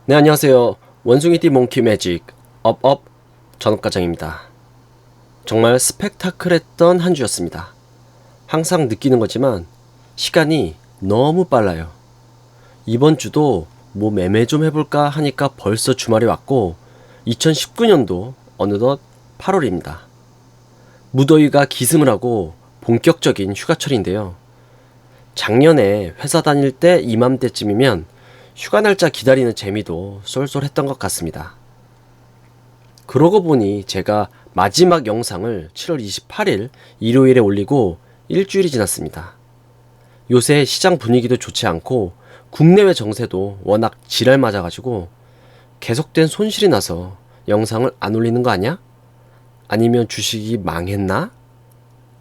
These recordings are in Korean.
네, 안녕하세요. 원숭이띠 몽키 매직 업업 전업과장입니다. 정말 스펙타클했던 한 주였습니다. 항상 느끼는 거지만 시간이 너무 빨라요. 이번 주도 뭐 매매 좀 해볼까 하니까 벌써 주말이 왔고 2019년도 어느덧 8월입니다. 무더위가 기승을 하고 본격적인 휴가철인데요. 작년에 회사 다닐 때 이맘때쯤이면 휴가 날짜 기다리는 재미도 쏠쏠했던 것 같습니다. 그러고 보니 제가 마지막 영상을 7월 28일 일요일에 올리고 일주일이 지났습니다. 요새 시장 분위기도 좋지 않고 국내외 정세도 워낙 지랄 맞아가지고 계속된 손실이 나서 영상을 안 올리는 거 아니야? 아니면 주식이 망했나?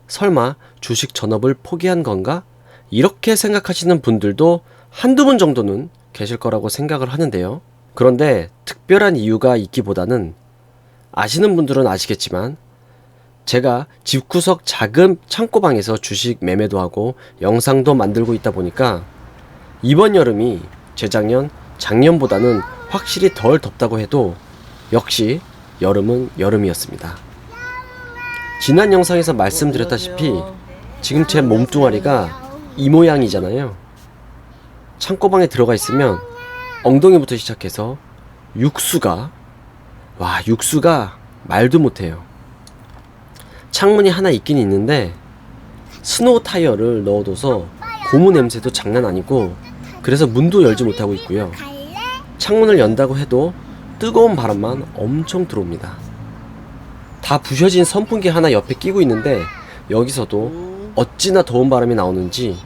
설마 주식 전업을 포기한 건가? 이렇게 생각하시는 분들도 한두 분 정도는 계실 거라고 생각을 하는데요. 그런데 특별한 이유가 있기보다는 아시는 분들은 아시겠지만 제가 집구석 작은 창고방에서 주식 매매도 하고 영상도 만들고 있다 보니까 이번 여름이 재작년, 작년보다는 확실히 덜 덥다고 해도 역시 여름은 여름이었습니다. 지난 영상에서 말씀드렸다시피 지금 제 몸뚱아리가 이 모양이잖아요. 창고방에 들어가 있으면 엉덩이부터 시작해서 육수가 말도 못해요. 창문이 하나 있긴 있는데 스노우 타이어를 넣어둬서 고무 냄새도 장난 아니고 그래서 문도 열지 못하고 있고요. 창문을 연다고 해도 뜨거운 바람만 엄청 들어옵니다. 다 부셔진 선풍기 하나 옆에 끼고 있는데 여기서도 어찌나 더운 바람이 나오는지,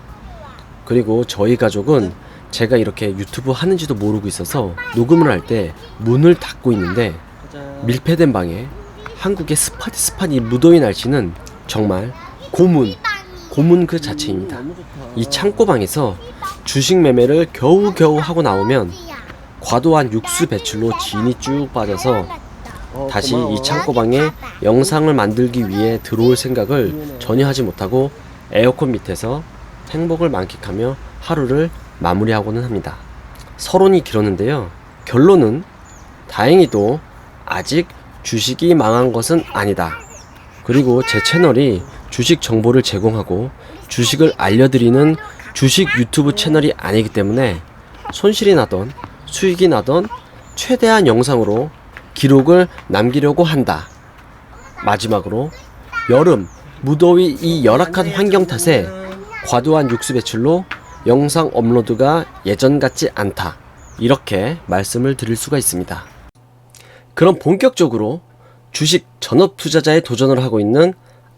그리고 저희 가족은 제가 이렇게 유튜브 하는지도 모르고 있어서 녹음을 할 때 문을 닫고 있는데 밀폐된 방에 한국의 습한 이 무더위 날씨는 정말 고문 그 자체입니다. 이 창고방에서 주식 매매를 겨우겨우 하고 나오면 과도한 육수 배출로 진이 쭉 빠져서 다시 이 창고방에 영상을 만들기 위해 들어올 생각을 전혀 하지 못하고 에어컨 밑에서 행복을 만끽하며 하루를 마무리하고는 합니다. 서론이 길었는데요. 결론은 다행히도 아직 주식이 망한 것은 아니다. 그리고 제 채널이 주식 정보를 제공하고 주식을 알려드리는 주식 유튜브 채널이 아니기 때문에 손실이 나던 수익이 나던 최대한 영상으로 기록을 남기려고 한다. 마지막으로 여름 무더위 이 열악한 환경 탓에 과도한 육수 배출로 영상 업로드가 예전 같지 않다. 이렇게 말씀을 드릴 수가 있습니다. 그럼 본격적으로 주식 전업 투자자에 도전을 하고 있는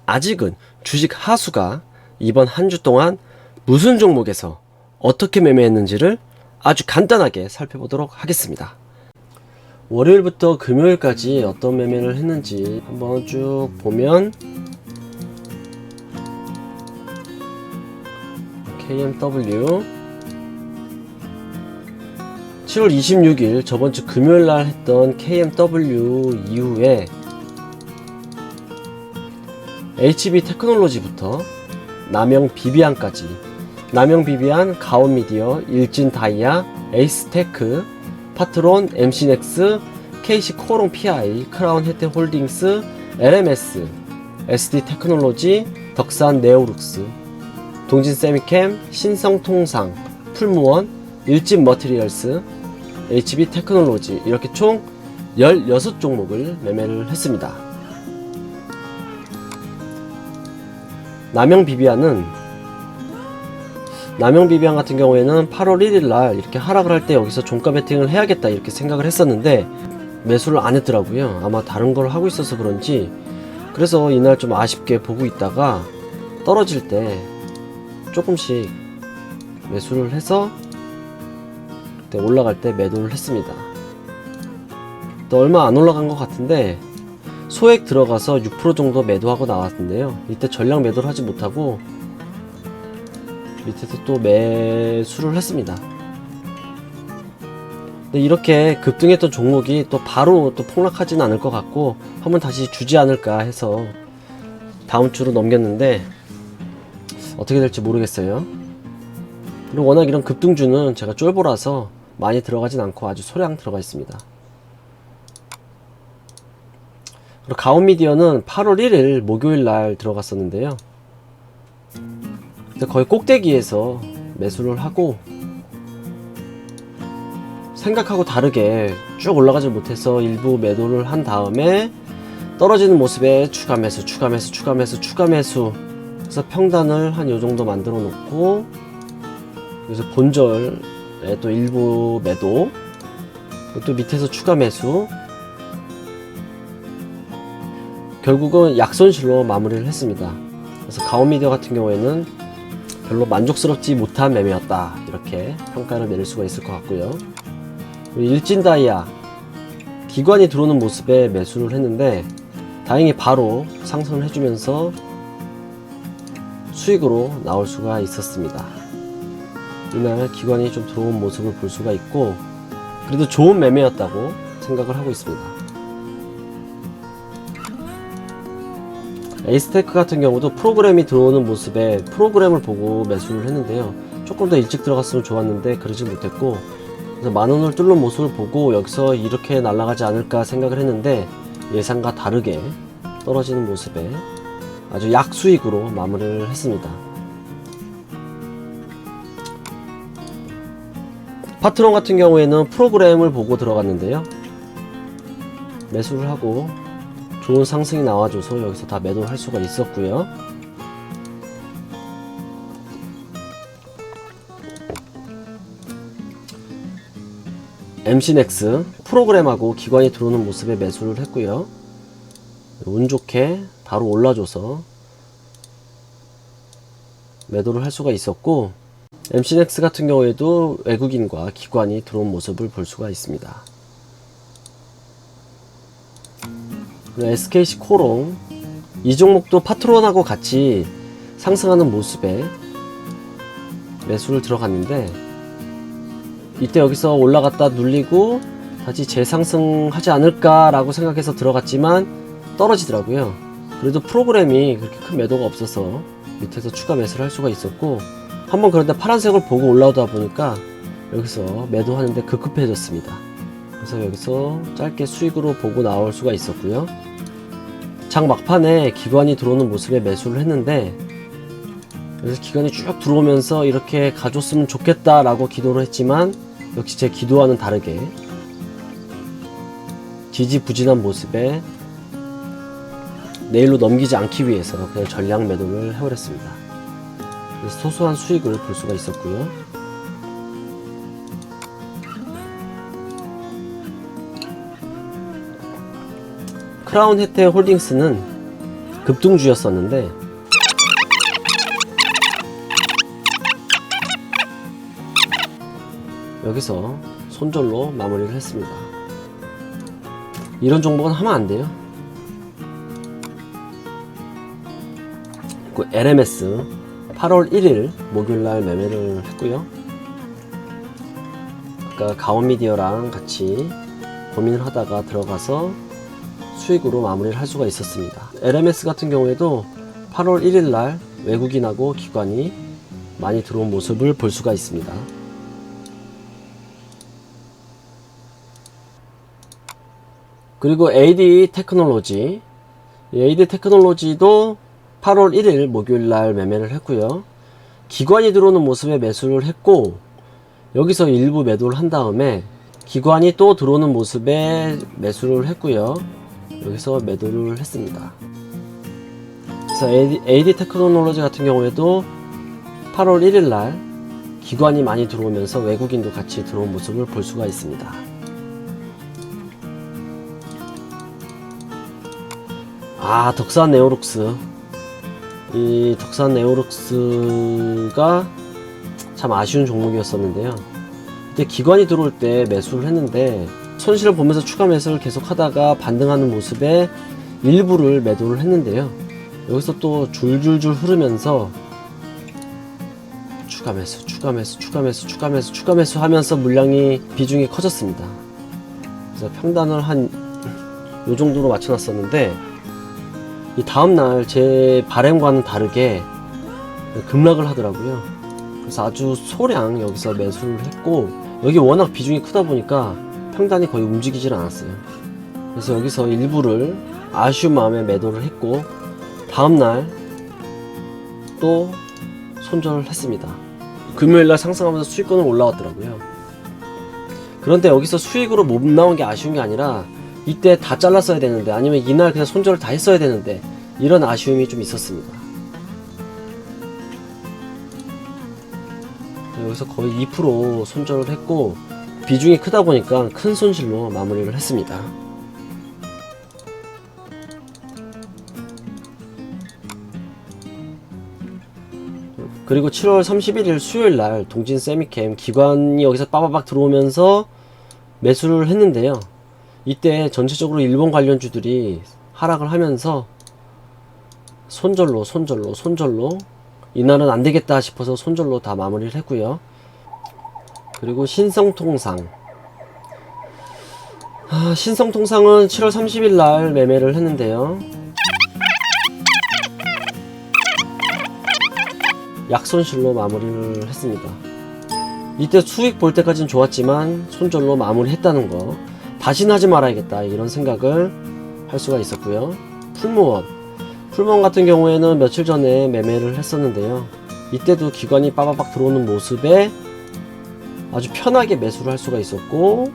아직은 주식 하수가 이번 한 주 동안 무슨 종목에서 어떻게 매매했는지를 아주 간단하게 살펴보도록 하겠습니다. 월요일부터 금요일까지 어떤 매매를 했는지 한번 쭉 보면 KMW 7월 26일 저번주 금요일날 했던 KMW 이후에 HB테크놀로지부터 남영비비안까지, 남영비비안, 가온미디어, 일진다이아, 에이스테크, 파트론, MC넥스, KC코롱 PI, 크라운혜택홀딩스, LMS, SD테크놀로지, 덕산 네오룩스, 동진세미캠, 신성통상, 풀무원, 일진머티리얼스, HB테크놀로지, 이렇게 총 16종목을 매매를 했습니다. 남영비비안 같은 경우에는 8월 1일날 이렇게 하락을 할 때 여기서 종가 베팅을 해야겠다 이렇게 생각을 했었는데 매수를 안 했더라고요. 아마 다른 걸 하고 있어서 그런지. 그래서 이날 좀 아쉽게 보고 있다가 떨어질 때 조금씩 매수를 해서 그때 올라갈 때 매도를 했습니다. 또 얼마 안 올라간 것 같은데 소액 들어가서 6% 정도 매도하고 나왔는데요. 이때 전량 매도를 하지 못하고 밑에서 또 매수를 했습니다. 근데 이렇게 급등했던 종목이 또 바로 또 폭락하지는 않을 것 같고 한번 다시 주지 않을까 해서 다음 주로 넘겼는데 어떻게 될지 모르겠어요. 그리고 워낙 이런 급등주는 제가 쫄보라서 많이 들어가진 않고 아주 소량 들어가 있습니다. 그리고 가온미디어는 8월 1일 목요일 날 들어갔었는데요. 거의 꼭대기에서 매수를 하고 생각하고 다르게 쭉 올라가지 못해서 일부 매도를 한 다음에 떨어지는 모습에 추가 매수, 추가 매수, 추가 매수, 추가 매수. 그래서 평단을 한 요정도 만들어 놓고, 그래서 본절에 또 일부 매도, 또 밑에서 추가 매수. 결국은 약손실로 마무리를 했습니다. 그래서 가온미디어 같은 경우에는 별로 만족스럽지 못한 매매였다, 이렇게 평가를 내릴 수가 있을 것 같고요. 일진다이아 기관이 들어오는 모습에 매수를 했는데 다행히 바로 상승을 해주면서 수익으로 나올 수가 있었습니다. 이날 기관이 좀 들어온 모습을 볼 수가 있고, 그래도 좋은 매매였다고 생각을 하고 있습니다. 에이스테크 같은 경우도 프로그램이 들어오는 모습에 프로그램을 보고 매수를 했는데요. 조금 더 일찍 들어갔으면 좋았는데 그러지 못했고, 그래서 만원을 뚫는 모습을 보고 여기서 이렇게 날아가지 않을까 생각을 했는데 예상과 다르게 떨어지는 모습에 아주 약수익으로 마무리를 했습니다. 파트론 같은 경우에는 프로그램을 보고 들어갔는데요. 매수를 하고 좋은 상승이 나와줘서 여기서 다 매도를 할 수가 있었고요. MC넥스 프로그램하고 기관이 들어오는 모습에 매수를 했고요. 운 좋게 바로 올라줘서 매도를 할 수가 있었고, MC넥스 같은 경우에도 외국인과 기관이 들어온 모습을 볼 수가 있습니다. 그리고 SKC 코롱 이 종목도 파트론하고 같이 상승하는 모습에 매수를 들어갔는데, 이때 여기서 올라갔다 눌리고 다시 재상승하지 않을까 라고 생각해서 들어갔지만 떨어지더라고요. 그래도 프로그램이 그렇게 큰 매도가 없어서 밑에서 추가 매수를 할 수가 있었고, 한번 그런데 파란색을 보고 올라오다 보니까 여기서 매도하는데 급급해졌습니다. 그래서 여기서 짧게 수익으로 보고 나올 수가 있었고요. 장 막판에 기관이 들어오는 모습에 매수를 했는데, 그래서 기관이 쭉 들어오면서 이렇게 가줬으면 좋겠다 라고 기도를 했지만 역시 제 기도와는 다르게 지지부진한 모습에 내일로 넘기지 않기 위해서 그냥 전량 매도를 해버렸습니다. 그래서 소소한 수익을 볼 수가 있었고요. 크라운 혜택 홀딩스는 급등주였었는데 여기서 손절로 마무리를 했습니다. 이런 종목은 하면 안 돼요. 그 LMS 8월 1일 목요일날 매매를 했고요. 아까 가온미디어랑 같이 고민을 하다가 들어가서 수익으로 마무리를 할 수가 있었습니다. LMS 같은 경우에도 8월 1일날 외국인하고 기관이 많이 들어온 모습을 볼 수가 있습니다. 그리고 AD 테크놀로지, AD 테크놀로지도 8월 1일 목요일날 매매를 했고요. 기관이 들어오는 모습에 매수를 했고, 여기서 일부 매도를 한 다음에 기관이 또 들어오는 모습에 매수를 했고요. 여기서 매도를 했습니다. 그래서 AD 테크놀로지 같은 경우에도 8월 1일날 기관이 많이 들어오면서 외국인도 같이 들어온 모습을 볼 수가 있습니다. 덕산 네오룩스. 이 덕산 네오룩스가 참 아쉬운 종목이었었는데요. 그때 기관이 들어올 때 매수를 했는데 손실을 보면서 추가 매수를 계속 하다가 반등하는 모습에 일부를 매도를 했는데요. 여기서 또 줄줄줄 흐르면서 추가 매수, 추가 매수, 추가 매수, 추가 매수, 추가 매수 하면서 물량이 비중이 커졌습니다. 그래서 평단을 한 요 정도로 맞춰놨었는데, 이 다음날 제 바람과는 다르게 급락을 하더라고요. 그래서 아주 소량 여기서 매수를 했고, 여기 워낙 비중이 크다 보니까 평단이 거의 움직이질 않았어요. 그래서 여기서 일부를 아쉬운 마음에 매도를 했고, 다음날 또 손절을 했습니다. 금요일날 상승하면서 수익권은 올라왔더라고요. 그런데 여기서 수익으로 못 나온 게 아쉬운 게 아니라 이때 다 잘랐어야 되는데, 아니면 이날 그냥 손절을 다 했어야 되는데, 이런 아쉬움이 좀 있었습니다. 여기서 거의 2% 손절을 했고, 비중이 크다 보니까 큰 손실로 마무리를 했습니다. 그리고 7월 31일 수요일날 동진 세미캠 기관이 여기서 빠바박 들어오면서 매수를 했는데요. 이때 전체적으로 일본 관련주들이 하락을 하면서 손절로 이날은 안되겠다 싶어서 손절로 다 마무리를 했고요. 그리고 신성통상, 신성통상은 7월 30일 날 매매를 했는데요. 약손실로 마무리를 했습니다. 이때 수익 볼 때까지는 좋았지만 손절로 마무리했다는 거, 다시는 하지 말아야겠다 이런 생각을 할 수가 있었고요. 풀무원 같은 경우에는 며칠 전에 매매를 했었는데요. 이때도 기관이 빠바박 들어오는 모습에 아주 편하게 매수를 할 수가 있었고,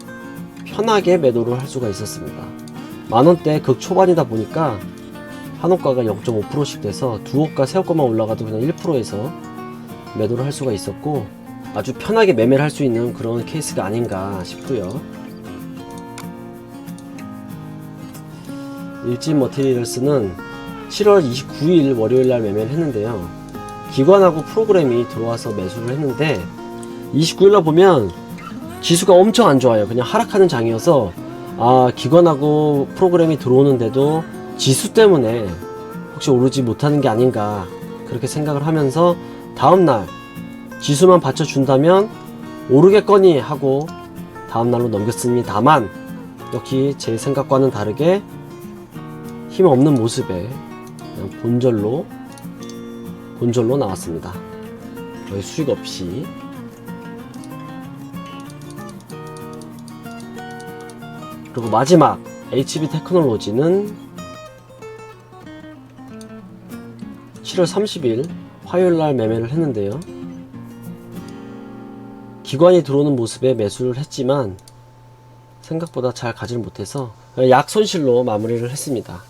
편하게 매도를 할 수가 있었습니다. 만원대 극초반이다 보니까 한호가가 0.5%씩 돼서 두호가 새호가만 올라가도 그냥 1%에서 매도를 할 수가 있었고, 아주 편하게 매매를 할 수 있는 그런 케이스가 아닌가 싶고요. 일진머티리얼스는 7월 29일 월요일날 매매를 했는데요. 기관하고 프로그램이 들어와서 매수를 했는데, 29일날 보면 지수가 엄청 안 좋아요. 그냥 하락하는 장이어서, 기관하고 프로그램이 들어오는데도 지수 때문에 혹시 오르지 못하는 게 아닌가, 그렇게 생각을 하면서 다음날 지수만 받쳐준다면 오르겠거니 하고 다음날로 넘겼습니다만, 역시 제 생각과는 다르게 힘없는 모습에 그냥 본절로 나왔습니다. 거의 수익 없이. 그리고 마지막 HB테크놀로지는 7월 30일 화요일날 매매를 했는데요. 기관이 들어오는 모습에 매수를 했지만 생각보다 잘 가지를 못해서 약손실로 마무리를 했습니다.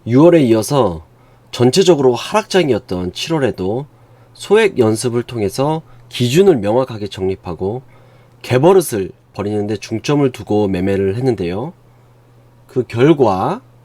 6월에 이어서 전체적으로 하락장이었던 7월에도 소액 연습을 통해서 기준을 명확하게 정립하고 개버릇을 버리는데 중점을 두고 매매를 했는데요. 그 결과